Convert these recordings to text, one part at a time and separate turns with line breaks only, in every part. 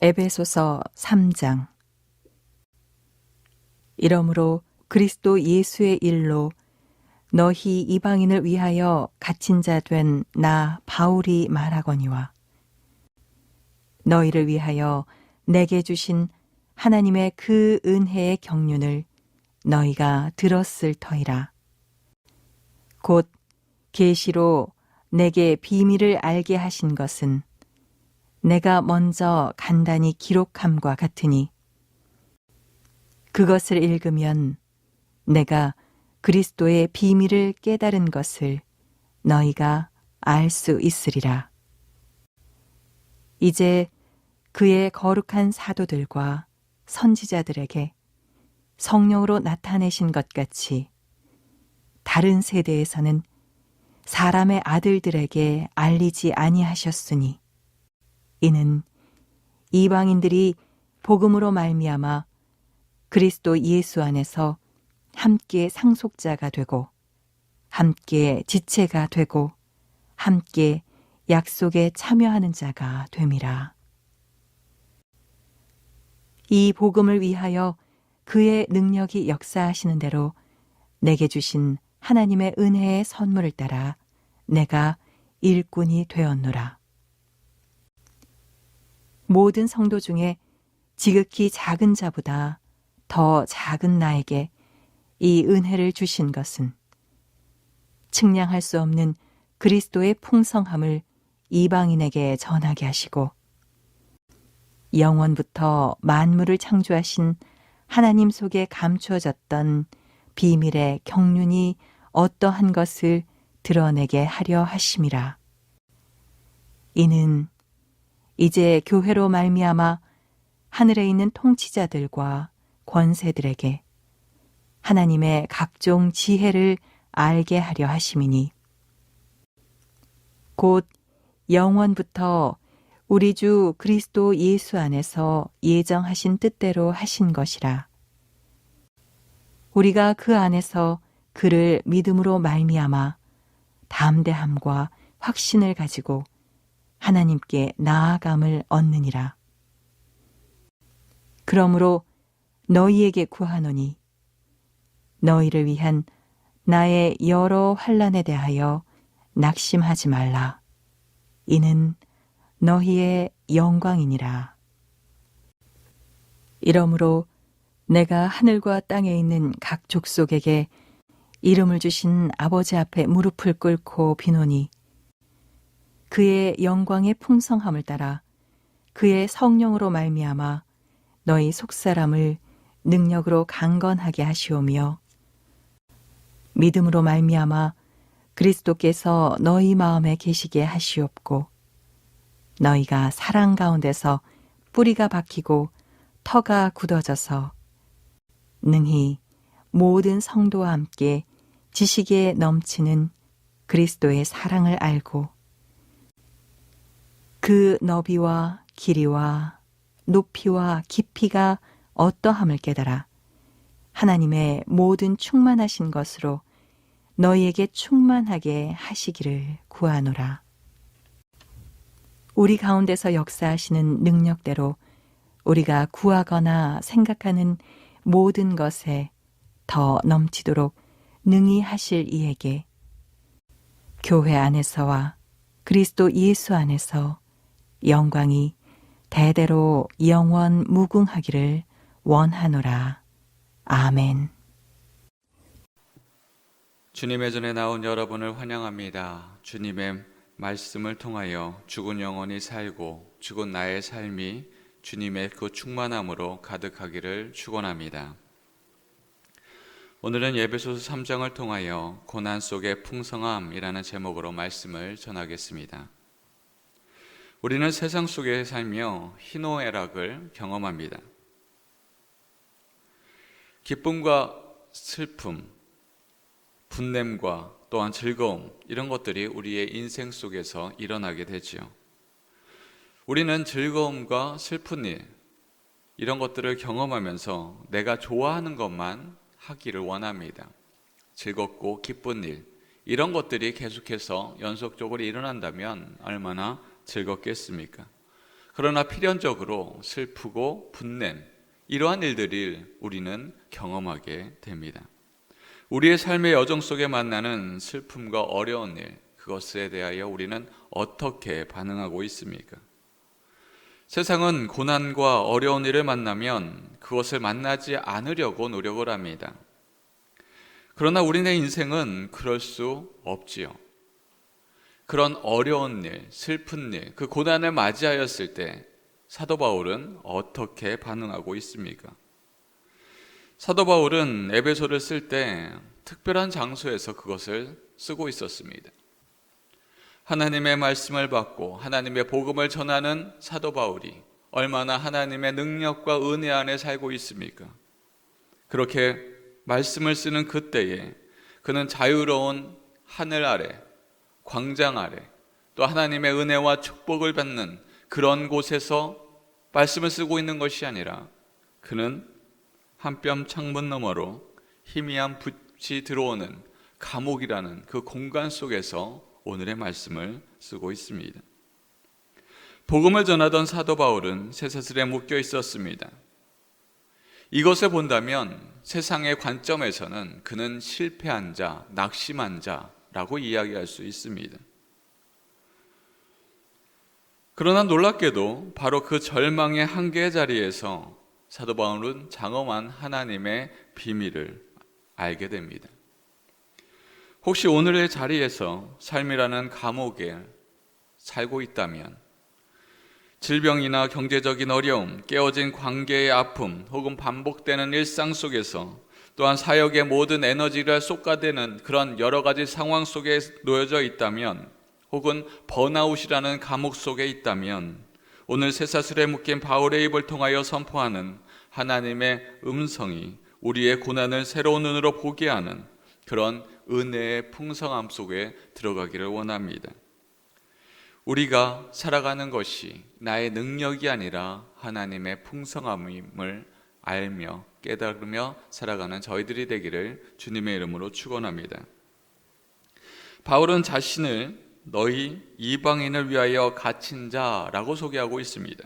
에베소서 3장. 이러므로 그리스도 예수의 일로 너희 이방인을 위하여 갇힌 자 된 나 바울이 말하거니와, 너희를 위하여 내게 주신 하나님의 그 은혜의 경륜을 너희가 들었을 터이라. 곧 계시로 내게 비밀을 알게 하신 것은 내가 먼저 간단히 기록함과 같으니, 그것을 읽으면 내가 그리스도의 비밀을 깨달은 것을 너희가 알 수 있으리라. 이제 그의 거룩한 사도들과 선지자들에게 성령으로 나타내신 것 같이 다른 세대에서는 사람의 아들들에게 알리지 아니하셨으니, 이는 이방인들이 복음으로 말미암아 그리스도 예수 안에서 함께 상속자가 되고 함께 지체가 되고 함께 약속에 참여하는 자가 됨이라. 이 복음을 위하여 그의 능력이 역사하시는 대로 내게 주신 하나님의 은혜의 선물을 따라 내가 일꾼이 되었노라. 모든 성도 중에 지극히 작은 자보다 더 작은 나에게 이 은혜를 주신 것은 측량할 수 없는 그리스도의 풍성함을 이방인에게 전하게 하시고, 영원부터 만물을 창조하신 하나님 속에 감추어졌던 비밀의 경륜이 어떠한 것을 드러내게 하려 하심이라. 이는 이제 교회로 말미암아 하늘에 있는 통치자들과 권세들에게 하나님의 각종 지혜를 알게 하려 하심이니, 곧 영원부터 우리 주 그리스도 예수 안에서 예정하신 뜻대로 하신 것이라. 우리가 그 안에서 그를 믿음으로 말미암아 담대함과 확신을 가지고 하나님께 나아감을 얻느니라. 그러므로 너희에게 구하노니, 너희를 위한 나의 여러 환난에 대하여 낙심하지 말라. 이는 너희의 영광이니라. 이러므로 내가 하늘과 땅에 있는 각 족속에게 이름을 주신 아버지 앞에 무릎을 꿇고 비노니, 그의 영광의 풍성함을 따라 그의 성령으로 말미암아 너희 속사람을 능력으로 강건하게 하시오며, 믿음으로 말미암아 그리스도께서 너희 마음에 계시게 하시옵고, 너희가 사랑 가운데서 뿌리가 박히고 터가 굳어져서 능히 모든 성도와 함께 지식에 넘치는 그리스도의 사랑을 알고 그 너비와 길이와 높이와 깊이가 어떠함을 깨달아 하나님의 모든 충만하신 것으로 너희에게 충만하게 하시기를 구하노라. 우리 가운데서 역사하시는 능력대로 우리가 구하거나 생각하는 모든 것에 더 넘치도록 능히 하실 이에게 교회 안에서와 그리스도 예수 안에서 영광이 대대로 영원 무궁하기를 원하노라. 아멘.
주님의 전에 나온 여러분을 환영합니다. 주님의 말씀을 통하여 죽은 영혼이 살고 죽은 나의 삶이 주님의 그 충만함으로 가득하기를 축원합니다. 오늘은 에베소서 3장을 통하여 고난 속의 풍성함이라는 제목으로 말씀을 전하겠습니다. 우리는 세상 속에 살며 희노애락을 경험합니다. 기쁨과 슬픔, 분냄과 또한 즐거움, 이런 것들이 우리의 인생 속에서 일어나게 되지요. 우리는 즐거움과 슬픈 일, 이런 것들을 경험하면서 내가 좋아하는 것만 하기를 원합니다. 즐겁고 기쁜 일, 이런 것들이 계속해서 연속적으로 일어난다면 얼마나 즐겁겠습니까? 그러나 필연적으로 슬프고 분냄, 이러한 일들을 우리는 경험하게 됩니다. 우리의 삶의 여정 속에 만나는 슬픔과 어려운 일, 그것에 대하여 우리는 어떻게 반응하고 있습니까? 세상은 고난과 어려운 일을 만나면 그것을 만나지 않으려고 노력을 합니다. 그러나 우리네 인생은 그럴 수 없지요. 그런 어려운 일, 슬픈 일, 그 고난을 맞이하였을 때 사도 바울은 어떻게 반응하고 있습니까? 사도 바울은 에베소를 쓸 때 특별한 장소에서 그것을 쓰고 있었습니다. 하나님의 말씀을 받고 하나님의 복음을 전하는 사도 바울이 얼마나 하나님의 능력과 은혜 안에 살고 있습니까? 그렇게 말씀을 쓰는 그때에 그는 자유로운 하늘 아래, 광장 아래, 또 하나님의 은혜와 축복을 받는 그런 곳에서 말씀을 쓰고 있는 것이 아니라 그는 한 뼘 창문 너머로 희미한 빛이 들어오는 감옥이라는 그 공간 속에서 오늘의 말씀을 쓰고 있습니다. 복음을 전하던 사도 바울은 쇠사슬에 묶여 있었습니다. 이것을 본다면 세상의 관점에서는 그는 실패한 자, 낙심한 자라고 이야기할 수 있습니다. 그러나 놀랍게도 바로 그 절망의 한계의 자리에서 사도 바울은 장엄한 하나님의 비밀을 알게 됩니다. 혹시 오늘의 자리에서 삶이라는 감옥에 살고 있다면 질병이나 경제적인 어려움, 깨어진 관계의 아픔, 혹은 반복되는 일상 속에서 또한 사역의 모든 에너지를 쏟아대는 그런 여러 가지 상황 속에 놓여져 있다면, 혹은 번아웃이라는 감옥 속에 있다면 오늘 쇠사슬에 묶인 바울의 입을 통하여 선포하는 하나님의 음성이 우리의 고난을 새로운 눈으로 보게 하는 그런 은혜의 풍성함 속에 들어가기를 원합니다. 우리가 살아가는 것이 나의 능력이 아니라 하나님의 풍성함임을 알며 깨달으며 살아가는 저희들이 되기를 주님의 이름으로 축원합니다. 바울은 자신을 너희 이방인을 위하여 갇힌 자라고 소개하고 있습니다.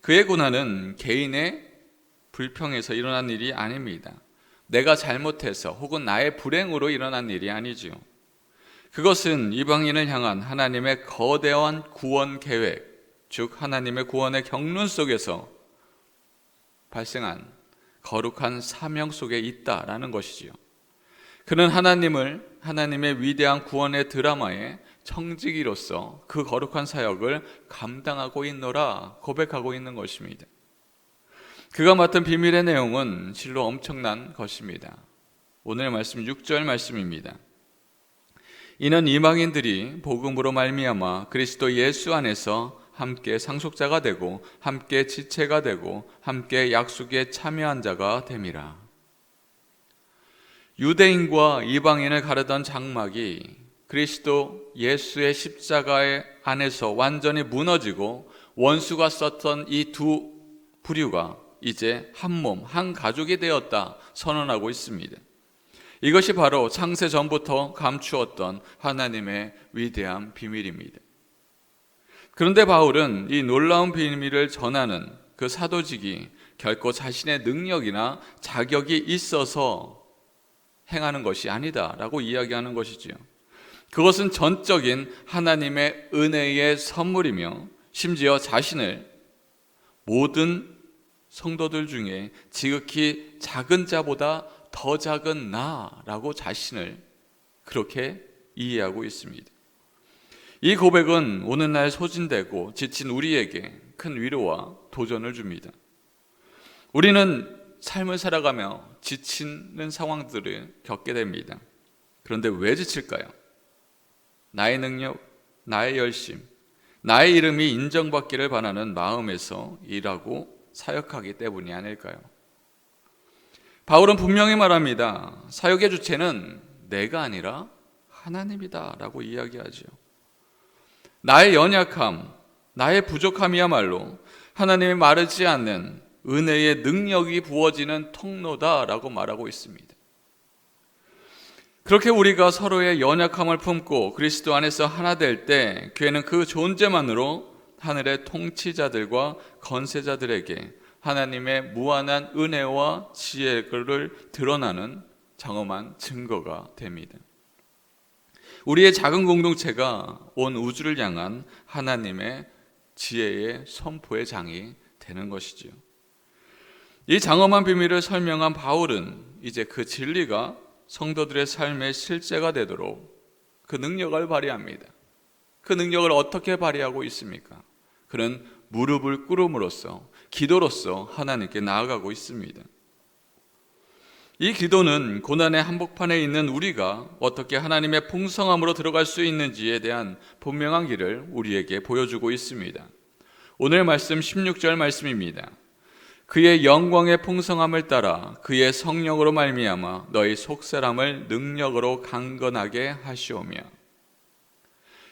그의 고난은 개인의 불평에서 일어난 일이 아닙니다. 내가 잘못해서 혹은 나의 불행으로 일어난 일이 아니지요. 그것은 이방인을 향한 하나님의 거대한 구원 계획, 즉 하나님의 구원의 경륜 속에서 발생한 거룩한 사명 속에 있다라는 것이지요. 그는 하나님의 위대한 구원의 드라마의 청지기로서 그 거룩한 사역을 감당하고 있노라 고백하고 있는 것입니다. 그가 맡은 비밀의 내용은 실로 엄청난 것입니다. 오늘의 말씀 6절 말씀입니다. 이는 이방인들이 복음으로 말미암아 그리스도 예수 안에서 함께 상속자가 되고 함께 지체가 되고 함께 약속에 참여한 자가 됨이라. 유대인과 이방인을 가르던 장막이 그리스도 예수의 십자가의 안에서 완전히 무너지고 원수가 썼던 이 두 부류가 이제 한 몸, 한 가족이 되었다 선언하고 있습니다. 이것이 바로 창세 전부터 감추었던 하나님의 위대한 비밀입니다. 그런데 바울은 이 놀라운 비밀을 전하는 그 사도직이 결코 자신의 능력이나 자격이 있어서 행하는 것이 아니다라고 이야기하는 것이지요. 그것은 전적인 하나님의 은혜의 선물이며 심지어 자신을 모든 성도들 중에 지극히 작은 자보다 더 작은 나라고 자신을 그렇게 이해하고 있습니다. 이 고백은 오늘날 소진되고 지친 우리에게 큰 위로와 도전을 줍니다. 우리는 삶을 살아가며 지치는 상황들을 겪게 됩니다. 그런데 왜 지칠까요? 나의 능력, 나의 열심, 나의 이름이 인정받기를 바라는 마음에서 일하고 사역하기 때문이 아닐까요? 바울은 분명히 말합니다. 사역의 주체는 내가 아니라 하나님이다 라고 이야기하죠. 나의 연약함, 나의 부족함이야말로 하나님이 마르지 않는 은혜의 능력이 부어지는 통로다라고 말하고 있습니다. 그렇게 우리가 서로의 연약함을 품고 그리스도 안에서 하나 될 때 교회는 그 존재만으로 하늘의 통치자들과 건세자들에게 하나님의 무한한 은혜와 지혜를 드러나는 장엄한 증거가 됩니다. 우리의 작은 공동체가 온 우주를 향한 하나님의 지혜의 선포의 장이 되는 것이지요. 이 장엄한 비밀을 설명한 바울은 이제 그 진리가 성도들의 삶의 실제가 되도록 그 능력을 발휘합니다. 그 능력을 어떻게 발휘하고 있습니까? 그는 무릎을 꿇음으로써 기도로써 하나님께 나아가고 있습니다. 이 기도는 고난의 한복판에 있는 우리가 어떻게 하나님의 풍성함으로 들어갈 수 있는지에 대한 분명한 길을 우리에게 보여주고 있습니다. 오늘 말씀 16절 말씀입니다. 그의 영광의 풍성함을 따라 그의 성령으로 말미암아 너희 속사람을 능력으로 강건하게 하시오며.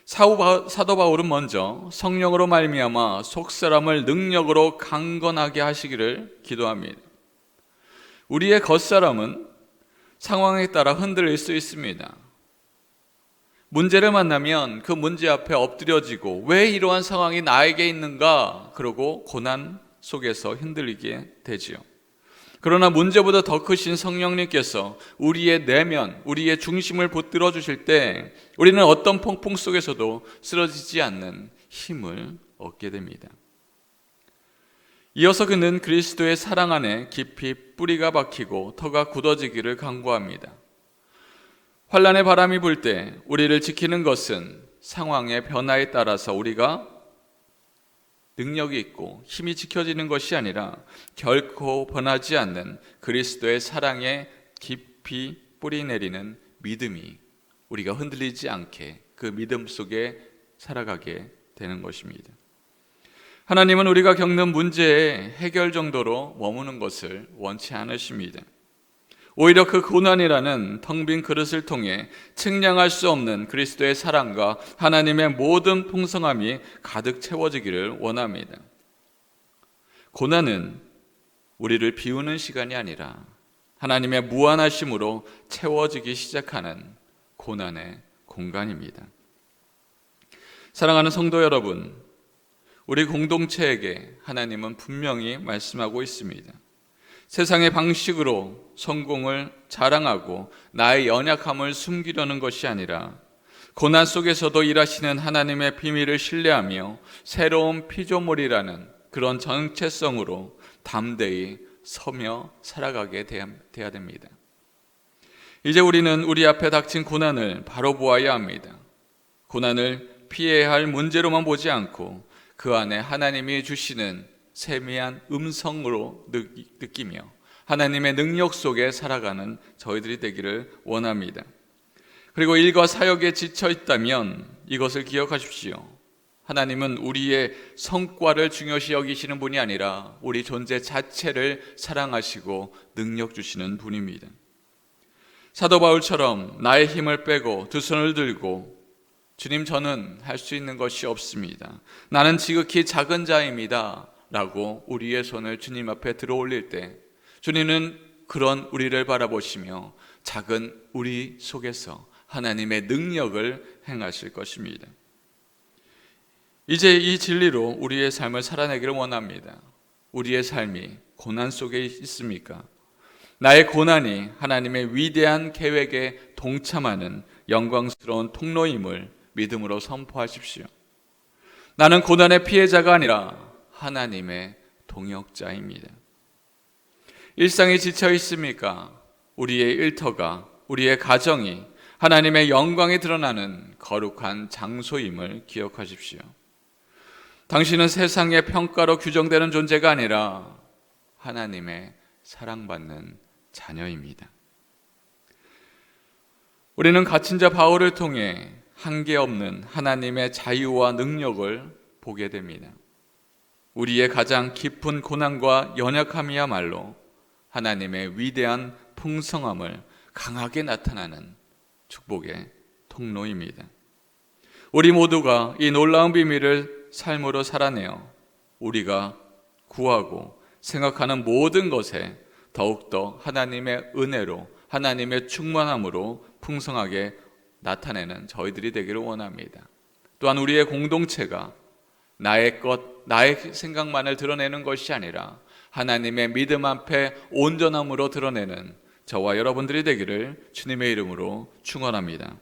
사도 바울은 먼저 성령으로 말미암아 속사람을 능력으로 강건하게 하시기를 기도합니다. 우리의 겉사람은 상황에 따라 흔들릴 수 있습니다. 문제를 만나면 그 문제 앞에 엎드려지고 왜 이러한 상황이 나에게 있는가? 그러고 고난 속에서 흔들리게 되지요. 그러나 문제보다 더 크신 성령님께서 우리의 내면, 우리의 중심을 붙들어 주실 때 우리는 어떤 폭풍 속에서도 쓰러지지 않는 힘을 얻게 됩니다. 이어서 그는 그리스도의 사랑 안에 깊이 뿌리가 박히고 터가 굳어지기를 간구합니다. 환란의 바람이 불 때 우리를 지키는 것은 상황의 변화에 따라서 우리가 능력이 있고 힘이 지켜지는 것이 아니라 결코 변하지 않는 그리스도의 사랑에 깊이 뿌리 내리는 믿음이 우리가 흔들리지 않게 그 믿음 속에 살아가게 되는 것입니다. 하나님은 우리가 겪는 문제의 해결 정도로 머무는 것을 원치 않으십니다. 오히려 그 고난이라는 텅 빈 그릇을 통해 측량할 수 없는 그리스도의 사랑과 하나님의 모든 풍성함이 가득 채워지기를 원합니다. 고난은 우리를 비우는 시간이 아니라 하나님의 무한하심으로 채워지기 시작하는 고난의 공간입니다. 사랑하는 성도 여러분, 우리 공동체에게 하나님은 분명히 말씀하고 있습니다. 세상의 방식으로 성공을 자랑하고 나의 연약함을 숨기려는 것이 아니라 고난 속에서도 일하시는 하나님의 비밀을 신뢰하며 새로운 피조물이라는 그런 정체성으로 담대히 서며 살아가게 돼야 됩니다. 이제 우리는 우리 앞에 닥친 고난을 바로 보아야 합니다. 고난을 피해야 할 문제로만 보지 않고 그 안에 하나님이 주시는 세미한 음성으로 느끼며 하나님의 능력 속에 살아가는 저희들이 되기를 원합니다. 그리고 일과 사역에 지쳐 있다면 이것을 기억하십시오. 하나님은 우리의 성과를 중요시 여기시는 분이 아니라 우리 존재 자체를 사랑하시고 능력 주시는 분입니다. 사도 바울처럼 나의 힘을 빼고 두 손을 들고 주님, 저는 할 수 있는 것이 없습니다. 나는 지극히 작은 자입니다. 라고 우리의 손을 주님 앞에 들어 올릴 때 주님은 그런 우리를 바라보시며 작은 우리 속에서 하나님의 능력을 행하실 것입니다. 이제 이 진리로 우리의 삶을 살아내기를 원합니다. 우리의 삶이 고난 속에 있습니까? 나의 고난이 하나님의 위대한 계획에 동참하는 영광스러운 통로임을 믿음으로 선포하십시오. 나는 고난의 피해자가 아니라 하나님의 동역자입니다. 일상에 지쳐 있습니까? 우리의 일터가, 우리의 가정이 하나님의 영광이 드러나는 거룩한 장소임을 기억하십시오. 당신은 세상의 평가로 규정되는 존재가 아니라 하나님의 사랑받는 자녀입니다. 우리는 갇힌 자 바울을 통해 한계 없는 하나님의 자유와 능력을 보게 됩니다. 우리의 가장 깊은 고난과 연약함이야말로 하나님의 위대한 풍성함을 강하게 나타나는 축복의 통로입니다. 우리 모두가 이 놀라운 비밀을 삶으로 살아내어 우리가 구하고 생각하는 모든 것에 더욱더 하나님의 은혜로, 하나님의 충만함으로 풍성하게 나타내는 저희들이 되기를 원합니다. 또한 우리의 공동체가 나의 것, 나의 생각만을 드러내는 것이 아니라 하나님의 믿음 앞에 온전함으로 드러내는 저와 여러분들이 되기를 주님의 이름으로 축원합니다.